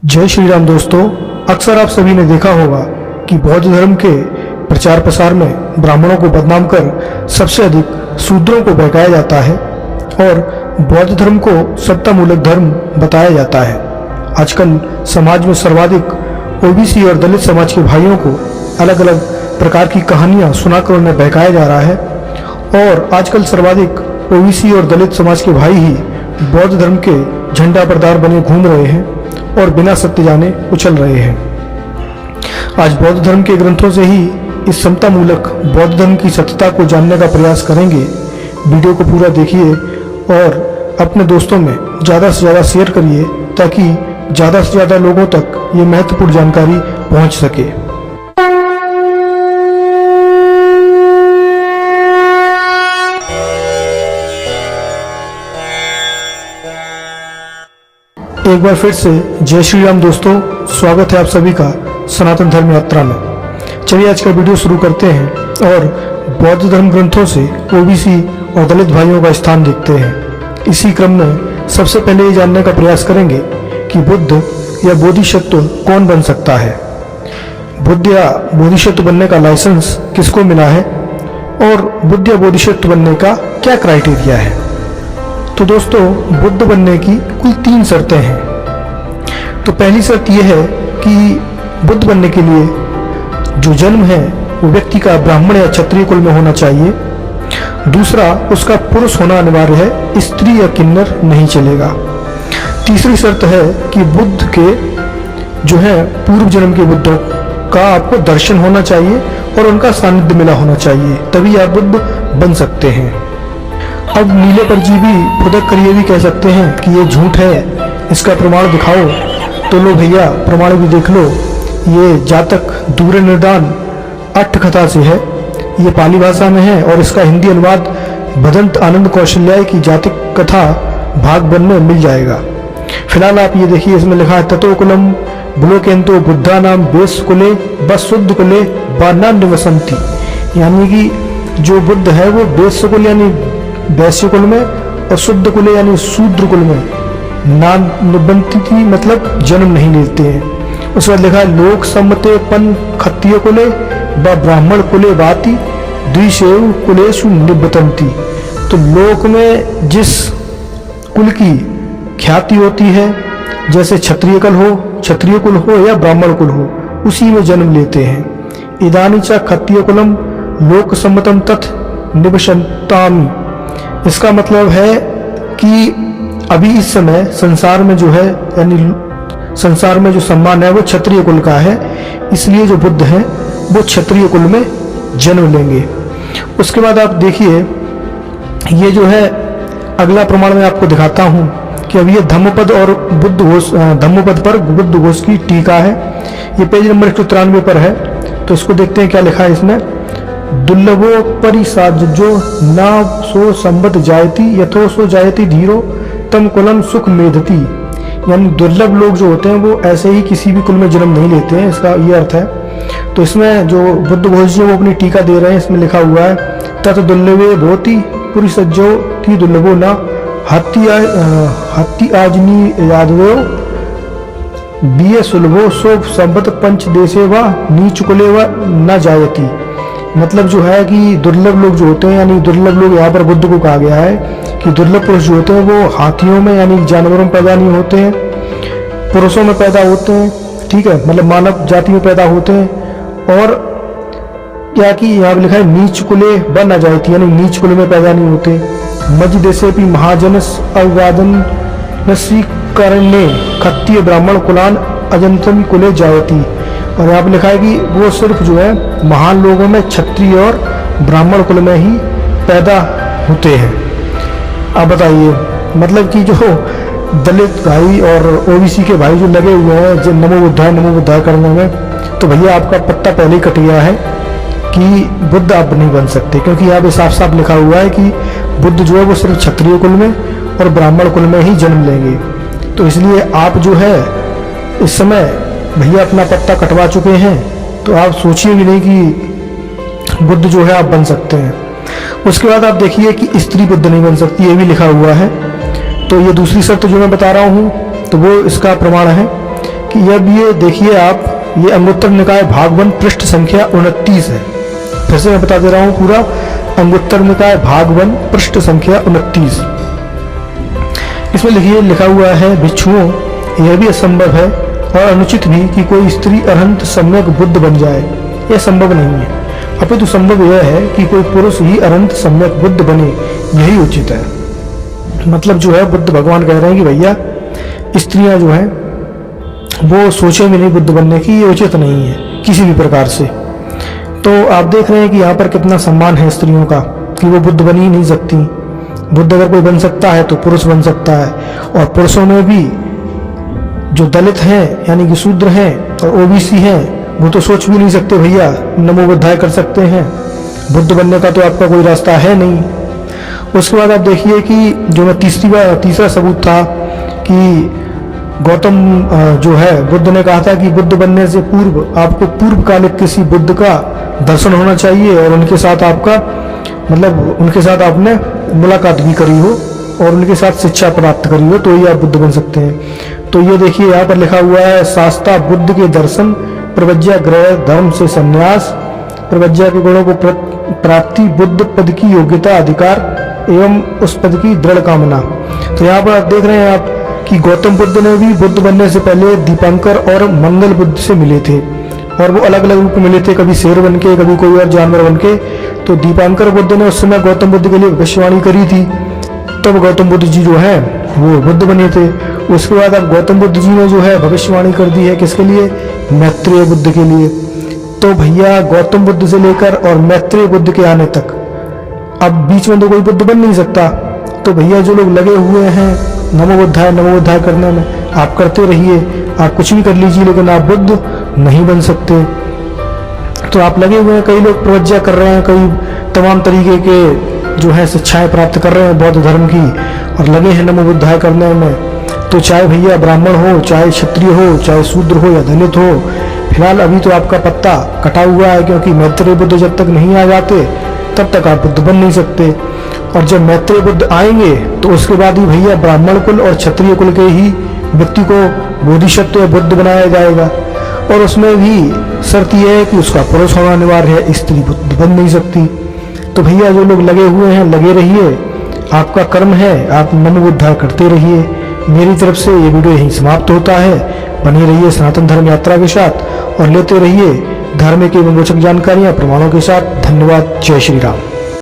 जय श्री राम दोस्तों। अक्सर आप सभी ने देखा होगा कि बौद्ध धर्म के प्रचार प्रसार में ब्राह्मणों को बदनाम कर सबसे अधिक शूद्रों को बहकाया जाता है और बौद्ध धर्म को सत्तामूलक धर्म बताया जाता है। आजकल समाज में सर्वाधिक ओबीसी और दलित समाज के भाइयों को अलग अलग प्रकार की कहानियां सुनाकर उन्हें बहकाया जा रहा है और आजकल सर्वाधिक ओबीसी और दलित समाज के भाई ही बौद्ध धर्म के झंडा बरदार बने घूम रहे हैं और बिना सत्य जाने उछल रहे हैं। आज बौद्ध धर्म के ग्रंथों से ही इस समतामूलक बौद्ध धर्म की सत्यता को जानने का प्रयास करेंगे। वीडियो को पूरा देखिए और अपने दोस्तों में ज़्यादा से ज़्यादा शेयर करिए ताकि ज़्यादा से ज़्यादा लोगों तक ये महत्वपूर्ण जानकारी पहुंच सके। एक बार फिर से जय श्री राम दोस्तों, स्वागत है आप सभी का सनातन धर्म यात्रा में। चलिए आज का वीडियो शुरू करते हैं और बौद्ध धर्म ग्रंथों से ओबीसी और दलित भाइयों का स्थान देखते हैं। इसी क्रम में सबसे पहले ये जानने का प्रयास करेंगे कि बुद्ध या बोधिसत्व कौन बन सकता है। बुद्ध या बोधिसत्व बनने का लाइसेंस किसको मिला है और बुद्ध या बोधिसत्व बनने का क्या क्राइटेरिया है। तो दोस्तों, बुद्ध बनने की कुल 3 शर्तें हैं। तो पहली शर्त यह है कि बुद्ध बनने के लिए जो जन्म है वो व्यक्ति का ब्राह्मण या क्षत्रिय कुल में होना चाहिए। दूसरा, उसका पुरुष होना अनिवार्य है, स्त्री या किन्नर नहीं चलेगा। तीसरी शर्त है कि बुद्ध के जो है पूर्व जन्म के बुद्धों का आपको दर्शन होना चाहिए और उनका सानिध्य मिला होना चाहिए, तभी आप बुद्ध बन सकते हैं। अब नीले परजीवी फुदक कर ये भी कह सकते हैं कि ये झूठ है, इसका प्रमाण दिखाओ। तो लो भैया, प्रमाण भी देख लो। ये जातक दूर निर्दान अट्ठ कथा से है, ये पाली भाषा में है और इसका हिंदी अनुवाद भदंत आनंद कौशल्याय की जातक कथा भाग 1 में मिल जाएगा। फिलहाल आप ये देखिए, इसमें लिखा है ततो कुलम बुलोकेंतो बुद्धा नाम बेस कुले बस शुद्ध कुले बाना निवसंती, यानी कि जो बुद्ध है वो बेस कुल यानी वैश्य कुल में और शुद्ध कुल यानी शूद्र कुल में नाम निबंधित मतलब जन्म नहीं लेते हैं। उसके बाद लिखा है लोक सम्मते पन क्षत्रिय कुले व ब्राह्मण कुले वाति द्विशेव कुलेषु निबतंती। तो लोक में जिस कुल की ख्याति होती है, जैसे क्षत्रिय कुल हो या ब्राह्मण कुल हो, उसी में जन्म लेते हैं। इदानी च क्षत्रिय कुलम लोक सम्मतम तथ निबशंतामी। इसका मतलब है कि अभी इस समय संसार में जो है यानी संसार में जो सम्मान है वो क्षत्रिय कुल का है, इसलिए जो बुद्ध हैं वो क्षत्रिय कुल में जन्म लेंगे। उसके बाद आप देखिए, ये जो है अगला प्रमाण मैं आपको दिखाता हूँ कि अब ये धम्मपद और बुद्ध घोष धम्मपद पर बुद्ध घोष की टीका है। ये पेज नंबर 193 पर है। तो इसको देखते हैं क्या लिखा है इसमें। दुर्लभो परिसाजो ना सो संबत जायती यथो सो जायती धीरो तम कुलम सुख मेधती। यानी दुर्लभ लोग जो होते हैं वो ऐसे ही किसी भी कुल में जन्म नहीं लेते हैं, इसका ये अर्थ है। तो इसमें जो बुद्ध घोष जी वो अपनी टीका दे रहे हैं, इसमें लिखा हुआ है तत् दुर्लभे भोति पुरिसज्जो थी दुर्लभो ना हत्ती आजनी यादवो बीए सुलभो सो संबत पंच देशे व नीच कुले व न जायती। मतलब जो है कि दुर्लभ लोग जो होते हैं, यानी दुर्लभ लोग यहाँ पर बुद्ध को कहा गया है कि दुर्लभ पुरुष जो होते हैं वो हाथियों में यानी जानवरों में पैदा नहीं होते हैं, पुरुषों में पैदा होते हैं, ठीक है, मतलब मानव जाति में पैदा होते हैं। और क्या कि यहाँ पर लिखा है नीच कुले व न जायती, यानी नीच कुल में पैदा नहीं होते। मज देशे भी महाजनस अवादन करणे क्षत्रिय ब्राह्मण कुलान अजंतम कुले जायती। और यहाँ पर लिखा है कि वो सिर्फ जो है महान लोगों में क्षत्रिय और ब्राह्मण कुल में ही पैदा होते हैं। अब बताइए, मतलब कि जो दलित भाई और ओबीसी के भाई जो लगे हुए हैं जो नमो बुद्धाय करने में, तो भैया आपका पत्ता पहले ही कट गया है कि बुद्ध आप नहीं बन सकते, क्योंकि यहाँ पे साफ साफ लिखा हुआ है कि बुद्ध जो है वो सिर्फ क्षत्रिय कुल में और ब्राह्मण कुल में ही जन्म लेंगे। तो इसलिए आप जो है इस समय भैया अपना पत्ता कटवा चुके हैं, तो आप सोचिए भी नहीं कि बुद्ध जो है आप बन सकते हैं। उसके बाद आप देखिए कि स्त्री बुद्ध नहीं बन सकती, ये भी लिखा हुआ है। तो ये दूसरी शर्त जो मैं बता रहा हूँ तो वो इसका प्रमाण है कि ये देखिए आप, ये अंगुत्तर निकाय भाग 1 पृष्ठ संख्या 29 है। फिर से मैं बता दे रहा हूँ पूरा, अंगुत्तर निकाय भाग 1 पृष्ठ संख्या 29। इसमें लिखा हुआ है, भिक्षुओं, यह भी असंभव है और अनुचित भी कि कोई स्त्री अरहंत सम्यक बुद्ध बन जाए। यह संभव नहीं है, अपितु संभव यह है कि कोई पुरुष ही अरहंत सम्यक बुद्ध बने, यही उचित है। मतलब जो है, बुद्ध भगवान कह रहे हैं कि भैया स्त्रियां जो हैं वो सोचे भी नहीं बुद्ध बनने की, ये उचित नहीं है किसी भी प्रकार से। तो आप देख रहे हैं कि यहाँ पर कितना सम्मान है स्त्रियों का, कि वो बुद्ध बन ही नहीं सकती। बुद्ध अगर कोई बन सकता है तो पुरुष बन सकता है, और पुरुषों में भी जो दलित हैं यानी कि शूद्र हैं और ओबीसी हैं, वो तो सोच भी नहीं सकते भैया नमो बुद्धाय कर सकते हैं। बुद्ध बनने का तो आपका कोई रास्ता है नहीं। उसके बाद आप देखिए कि जो मैं तीसरा सबूत था कि गौतम जो है, बुद्ध ने कहा था कि बुद्ध बनने से पूर्व आपको पूर्वकालिक किसी बुद्ध का दर्शन होना चाहिए और उनके साथ आपका मतलब उनके साथ आपने मुलाकात भी करी हो और उनके साथ शिक्षा प्राप्त करी हो, तो ही आप बुद्ध बन सकते हैं। तो ये देखिए यहाँ पर लिखा हुआ है, शास्ता बुद्ध के दर्शन, प्रवज्ञा ग्रह, धर्म से संन्यास, प्रवज्ञा के गुणों को प्राप्ति, बुद्ध पद की योग्यता, अधिकार एवं उस पद की दृढ़ कामना। तो यहाँ पर आप देख रहे हैं आप कि गौतम बुद्ध ने भी बुद्ध बनने से पहले दीपांकर और मंगल बुद्ध से मिले थे, और वो अलग अलग रूप में मिले थे, कभी शेर बन के, कभी कोई और जानवर बन के। तो दीपांकर बुद्ध ने उस समय गौतम बुद्ध के लिए भविष्यवाणी करी थी, तब गौतम बुद्ध जी जो है वो बुद्ध बने थे। उसके बाद अब गौतम बुद्ध जी ने जो है भविष्यवाणी कर दी है, किसके लिए? मैत्रेय बुद्ध के लिए। तो भैया गौतम बुद्ध से लेकर और मैत्रेय बुद्ध के आने तक अब बीच में तो कोई बुद्ध बन नहीं सकता। तो भैया जो लोग लगे हुए हैं नमो बुद्धाय करने में, आप करते रहिए, आप कुछ भी कर लीजिए, लेकिन आप बुद्ध नहीं बन सकते। तो आप लगे हुए हैं, कई लोग प्रवज्ञा कर रहे हैं, कई तमाम तरीके के जो है शिक्षाएं प्राप्त कर रहे हैं बौद्ध धर्म की, और लगे हैं नमो बुद्धाय करने में। तो चाहे भैया ब्राह्मण हो, चाहे क्षत्रिय हो, चाहे शूद्र हो या दलित हो, फिलहाल अभी तो आपका पत्ता कटा हुआ है, क्योंकि मैत्रेय बुद्ध जब तक नहीं आ जाते तब तक आप बुद्ध बन नहीं सकते। और जब मैत्रेय बुद्ध आएंगे तो उसके बाद ही भैया ब्राह्मण कुल और क्षत्रिय कुल के ही व्यक्ति को बोधिसत्व या बुद्ध बनाया जाएगा, और उसमें भी शर्त यह है कि उसका पुरुष होना अनिवार्य है, स्त्री बुद्ध बन नहीं सकती। तो भैया जो लोग लगे हुए हैं लगे रहिए, आपका कर्म है, आप नमो बुद्धाय करते रहिए। मेरी तरफ से ये वीडियो यहीं समाप्त होता है। बने रहिए सनातन धर्म यात्रा के साथ और लेते रहिए धार्मिक एवं रोचक जानकारियां प्रमाणों के साथ। धन्यवाद। जय श्री राम।